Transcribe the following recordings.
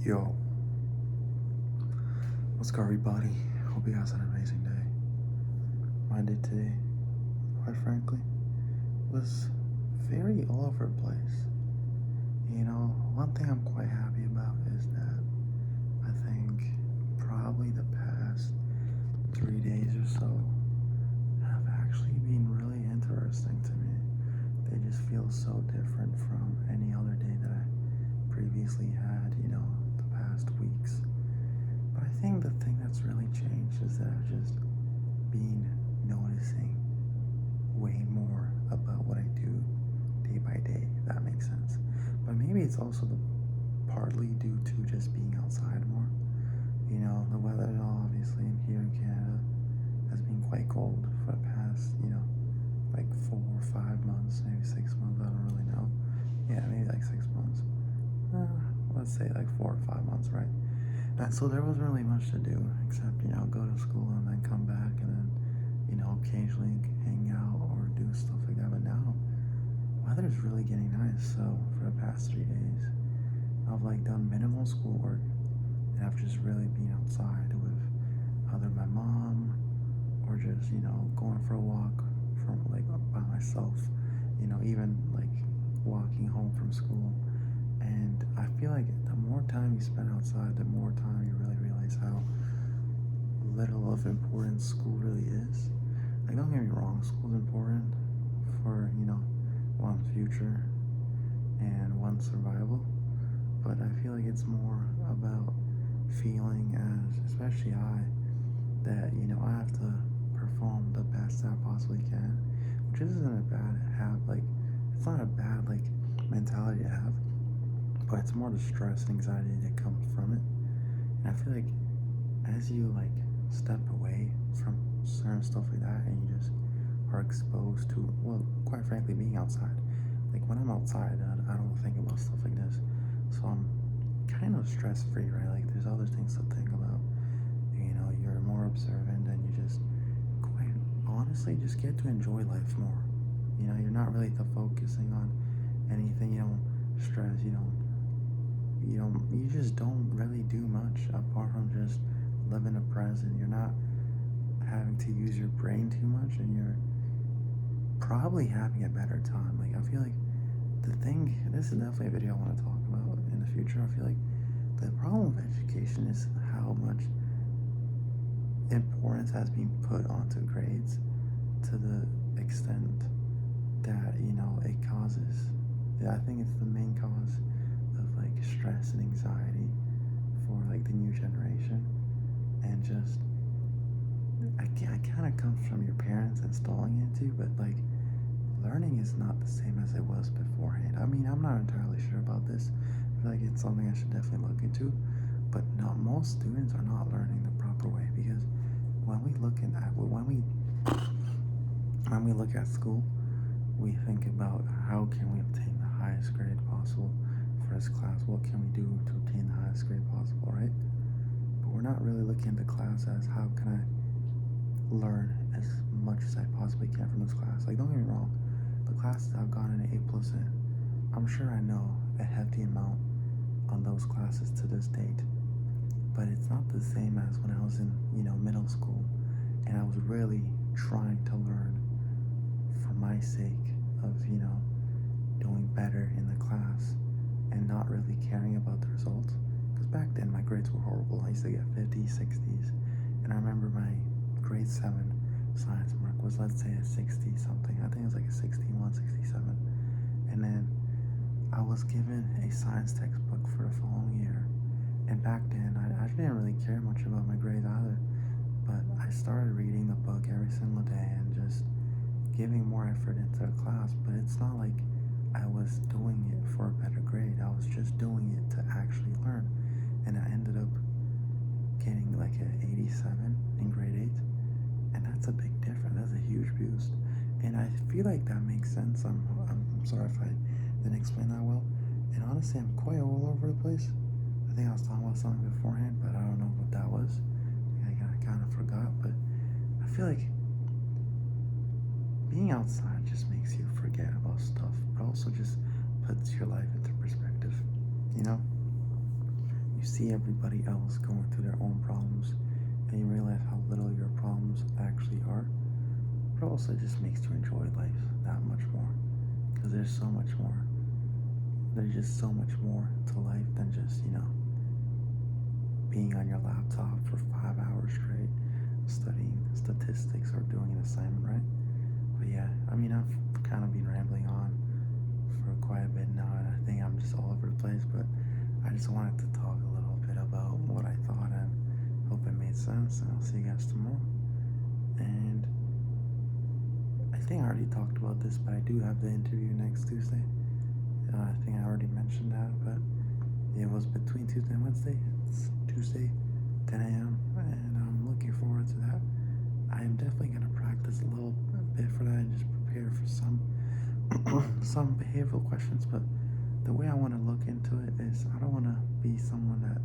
Yo, what's good, everybody? Hope you guys had an amazing day. My day today, quite frankly, was very all over the place. One thing I'm quite happy about is that I think probably the past 3 days or so have actually been really interesting to me. They just feel so different from any other day that I previously had, the past weeks. But I think the thing that's really changed is that I've just been noticing way more about what I do day by day, if that makes sense. But maybe it's also partly due to just being outside more. The weather obviously here in Canada has been quite cold for the past, like 4 or 5 months, maybe 6 months, I don't really know. Yeah, maybe like 6 months. Let's say like 4 or 5 months, right? And so there wasn't really much to do except, go to school and then come back and then, occasionally hang out or do stuff like that. But now, weather's really getting nice. So for the past 3 days, I've done minimal schoolwork and I've just really been outside with either my mom or just, going for a walk from by myself, even walking home from school. And I feel like the more time you spend outside, the more time you really realize how little of importance school really is. Don't get me wrong, school's important for, one's future and one's survival. But I feel like it's more about feeling especially that, I have to perform the best I possibly can, which isn't a bad it's not a bad, mentality to have. But it's more the stress and anxiety that comes from it. And I feel like as you step away from certain stuff like that and you just are exposed to, well, quite frankly, being outside. When I'm outside, I don't think about stuff like this. So I'm kind of stress free, right? There's other things to think about. You're more observant and you just quite honestly just get to enjoy life more. You're not really focusing on anything. You don't stress. You just don't really do much apart from just live in the present. You're not having to use your brain too much, and you're probably having a better time. I feel like this is definitely a video I want to talk about in the future. I feel like the problem with education is how much importance has been put onto grades to the extent that, it causes. I think it's the main cause of stress and anxiety for the new generation. And just I kind of comes from your parents installing it too, but learning is not the same as it was beforehand. I mean, I'm not entirely sure about this. I feel like it's something I should definitely look into, but not most students are not learning the proper way, because when we look at school, we think about how can we obtain the highest grade possible for this class. What can we do to obtain the highest grade possible, right? But we're not really looking at the class as how can I learn as much as I possibly can from this class. Don't get me wrong, the classes I've gotten an A+ in, I'm sure I know a hefty amount on those classes to this date. But it's not the same as when I was in, middle school, and I was really trying to learn for my sake of, doing better in the class and not really caring about the results. Because back then my grades were horrible. I used to get 50s, 60s, and I remember my grade 7 science mark was, let's say, a 60 something. I think it was a 61, 67. And then I was given a science textbook for the following year. And back then, I didn't really care much about my grades either. But I started reading the book every single day and just giving more effort into the class. But it's not like I was doing it for a better grade. I was just doing it to actually learn. And I ended up getting an 87 in grade 8. And that's a big difference. That's a huge boost. And I feel like that makes sense. I'm sorry if I didn't explain that well. And honestly, I'm quite all over the place. I think I was talking about something beforehand, but I don't know what that was. I kind of forgot. But I feel like being outside just makes you forget about stuff, but also just puts your life into perspective. You you see everybody else going through their own problems and you realize how little your problems actually are. But also just makes you enjoy life that much more. Because there's so much more. There's just so much more to life than just, being on your laptop for 5 hours straight, studying statistics or doing an assignment, right? But yeah, I've kind of been rambling on for quite a bit now, and I think I'm just all over the place, but I just wanted to talk a little bit about what I thought and hope it made sense, and I'll see you guys tomorrow. And I think I already talked about this, but I do have the interview next Tuesday. I think I already mentioned that, but it was between Tuesday and Wednesday. It's Tuesday, 10 a.m., and I'm looking forward to that. I am definitely going to practice a little bit for that and just prepare for some some behavioral questions, but the way I want to look into it is I don't want to be someone that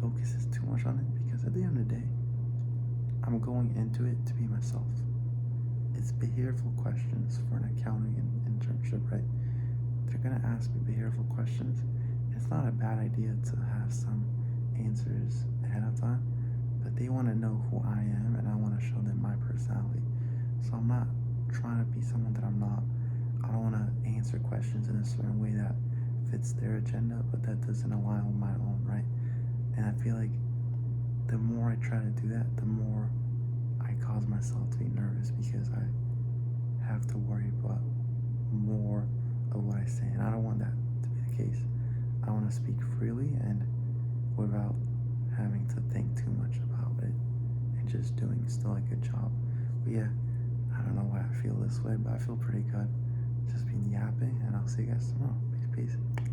focuses too much on it, because at the end of the day, I'm going into it to be myself. It's behavioral questions for an accounting internship, right? They're going to ask me behavioral questions. It's not a bad idea to have some answers ahead of time, but they want to know who I am, and I want to show them my personality. So I'm not trying to be someone that I'm not. I don't want to answer questions in a certain way that fits their agenda, but that doesn't align with my own, right? And I feel like the more I try to do that, the more I cause myself to be nervous, because I have to worry about more of what I say, and I don't want that to be the case. I want to speak freely and without having to think too much about it, and just doing still a good job. But yeah, I don't know why I feel this way, but I feel pretty good. Just been yapping, and I'll see you guys tomorrow. Peace, peace.